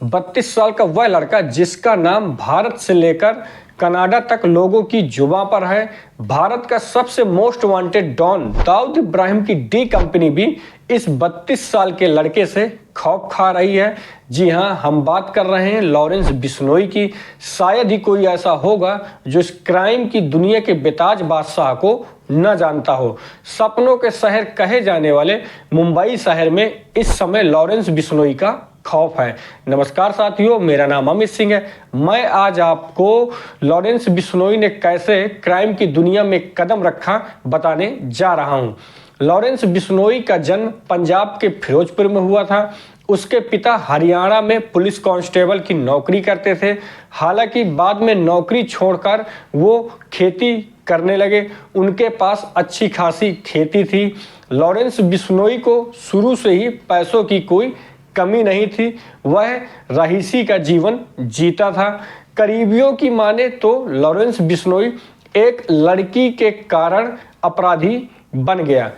32 साल का वह लड़का जिसका नाम भारत से लेकर कनाडा तक लोगों की जुबां पर है। भारत का सबसे most wanted don Dawood Ibrahim की डी कंपनी भी इस 32 साल के लड़के से खौफ खा रही है। जी हां, हम बात कर रहे हैं लॉरेंस बिश्नोई की। शायद ही कोई ऐसा होगा जो इस क्राइम की दुनिया के बेताज बादशाह को न जानता हो। सपनों के शहर कहे जाने वाले मुंबई शहर में इस समय लॉरेंस बिश्नोई का खौफ है। नमस्कार साथियों, मेरा नाम अमित सिंह है। मैं आज आपको लॉरेंस बिश्नोई ने कैसे क्राइम की दुनिया में कदम रखा बताने जा रहा हूं। लॉरेंस बिश्नोई का जन्म पंजाब के फिरोजपुर में हुआ था। उसके पिता हरियाणा में पुलिस कांस्टेबल की नौकरी करते थे। हालांकि बाद में नौकरी छोड़कर वो खेती करने लगे। उनके पास अच्छी खासी खेती थी। लॉरेंस बिश्नोई को शुरू से ही पैसों की कोई कमी नहीं थी। वह रईसी का जीवन जीता था। करीबियों की माने तो लॉरेंस बिश्नोई एक लड़की के कारण अपराधी बन गया।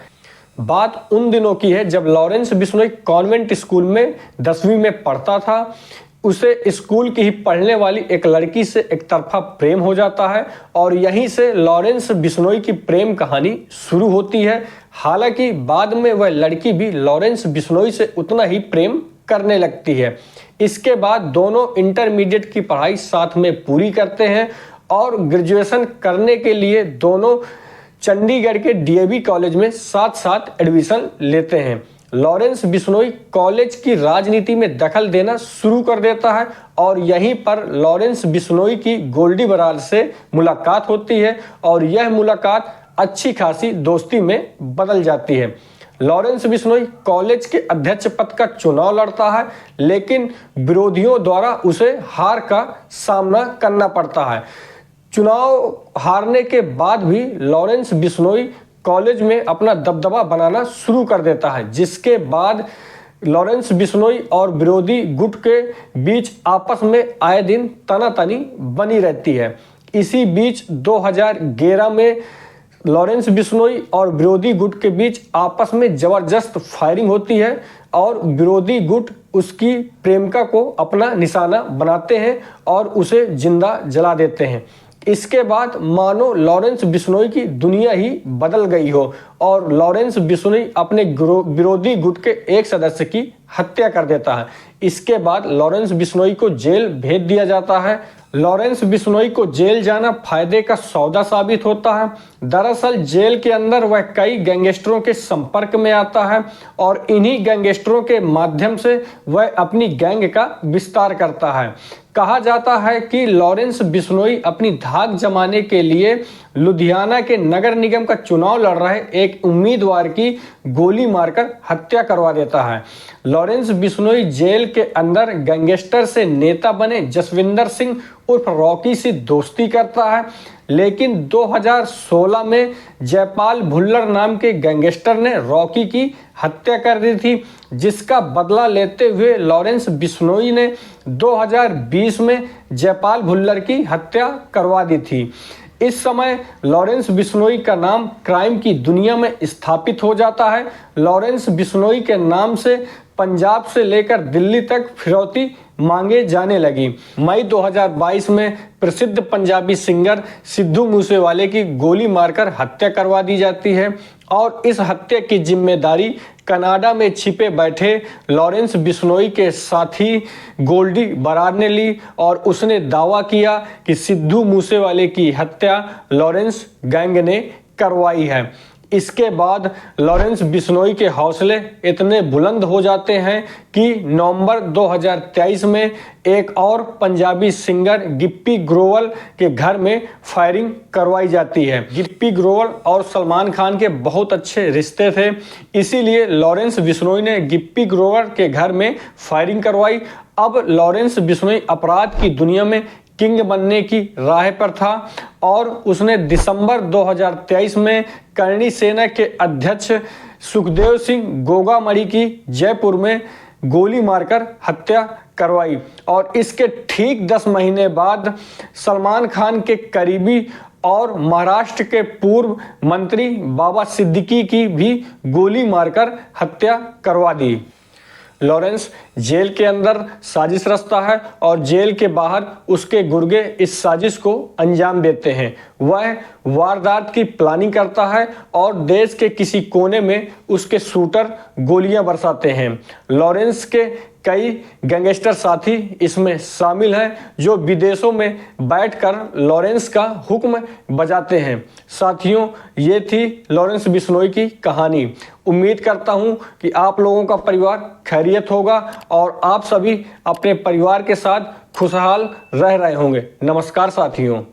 बात उन दिनों की है जब लॉरेंस बिश्नोई कॉन्वेंट स्कूल में 10वीं में पढ़ता था। उसे स्कूल की ही पढ़ने वाली एक लड़की से एक तरफा प्रेम हो जाता है और यहीं से लॉरेंस बिश्नोई की प्रेम कहानी शुरू होती है। हालांकि बाद में वह लड़की भी लॉरेंस बिश्नोई से उतना ही प्रेम करने लगती है। इसके बाद दोनों इंटरमीडिएट की पढ़ाई साथ में पूरी करते हैं और ग्रेजुएशन करने के लिए दोनों चंडीगढ़ के डीएवी कॉलेज में साथ साथ एडमिशन लेते हैं। लॉरेंस बिश्नोई कॉलेज की राजनीति में दखल देना शुरू कर देता है और यहीं पर लॉरेंस बिश्नोई की गोल्डी बरार से मुलाकात होती है और यह मुलाकात अच्छी खासी दोस्ती में बदल जाती है। लॉरेंस बिश्नोई कॉलेज के अध्यक्ष पद का चुनाव लड़ता है, लेकिन विरोधियों द्वारा उसे हार का सामना करना पड़ता है। चुनाव हारने के बाद भी लॉरेंस बिश्नोई कॉलेज में अपना दबदबा बनाना शुरू कर देता है, जिसके बाद लॉरेंस बिश्नोई और विरोधी गुट के बीच आपस में आए दिन तनातनी बनी रहती है। इसी बीच 2011 में लॉरेंस बिश्नोई और विरोधी गुट के बीच आपस में जबरदस्त फायरिंग होती है और विरोधी गुट उसकी प्रेमिका को अपना निशाना बनाते हैं और उसे जिंदा जला देते हैं। इसके बाद मानो लॉरेंस बिश्नोई की दुनिया ही बदल गई हो और लॉरेंस बिश्नोई अपने विरोधी गुट के एक सदस्य की हत्या कर देता है। इसके बाद लॉरेंस बिश्नोई को जेल भेज दिया जाता है। लॉरेंस बिश्नोई को जेल जाना फायदे का सौदा साबित होता है। दरअसल जेल के अंदर वह कई गैंगस्टरों के संपर्क में आता है और इन्हीं गैंगस्टरों के माध्यम से वह अपनी गैंग का विस्तार करता है। कहा जाता है कि लॉरेंस बिश्नोई अपनी धाक जमाने के लिए लुधियाना के नगर निगम का चुनाव लड़ रहे एक उम्मीदवार की गोली मारकर हत्या करवा देता है। लॉरेंस बिश्नोई जेल के अंदर गैंगस्टर से नेता बने जसविंदर सिंह उर्फ रॉकी से दोस्ती करता है, लेकिन 2016 में जयपाल भुल्लर नाम के गैंगस्टर ने रॉकी की हत्या कर दी थी, जिसका बदला लेते हुए लॉरेंस बिश्नोई ने 2020 में जयपाल भुल्लर की हत्या करवा दी थी। इस समय लॉरेंस बिश्नोई का नाम क्राइम की दुनिया में स्थापित हो जाता है। लॉरेंस बिश्नोई के नाम से पंजाब से लेकर दिल्ली तक फिरौती मांगे जाने लगी। मई 2022 में प्रसिद्ध पंजाबी सिंगर सिद्धू मूसेवाले की गोली मारकर हत्या करवा दी जाती है और इस हत्या की जिम्मेदारी कनाडा में छिपे बैठे लॉरेंस बिश्नोई के साथी गोल्डी बरार ने ली और उसने दावा किया कि सिद्धू मूसेवाले की हत्या लॉरेंस गैंग ने करवाई है। इसके बाद लॉरेंस बिश्नोई के हौसले इतने बुलंद हो जाते हैं कि नवंबर 2023 में एक और पंजाबी सिंगर गिप्पी ग्रोवर के घर में फायरिंग करवाई जाती है। गिप्पी ग्रोवर और सलमान खान के बहुत अच्छे रिश्ते थे, इसीलिए लॉरेंस बिश्नोई ने गिप्पी ग्रोवर के घर में फायरिंग करवाई। अब लॉरेंस बिश्नोई अपराध की दुनिया में किंग बनने की राह पर था और उसने दिसंबर 2023 में करणी सेना के अध्यक्ष सुखदेव सिंह गोगामड़ी की जयपुर में गोली मारकर हत्या करवाई और इसके ठीक 10 महीने बाद सलमान खान के करीबी और महाराष्ट्र के पूर्व मंत्री बाबा सिद्दीकी की भी गोली मारकर हत्या करवा दी। लॉरेंस जेल के अंदर साजिश रचता है और जेल के बाहर उसके गुर्गे इस साजिश को अंजाम देते हैं। वह वारदात की प्लानिंग करता है और देश के किसी कोने में उसके शूटर गोलियां बरसाते हैं। लॉरेंस के कई गैंगस्टर साथी इसमें शामिल हैं जो विदेशों में बैठकर लॉरेंस का हुक्म बजाते हैं। साथियों, ये थी लॉरेंस बिश्नोई की कहानी। उम्मीद करता हूं कि आप लोगों का परिवार खैरियत होगा और आप सभी अपने परिवार के साथ खुशहाल रह रहे होंगे। नमस्कार साथियों।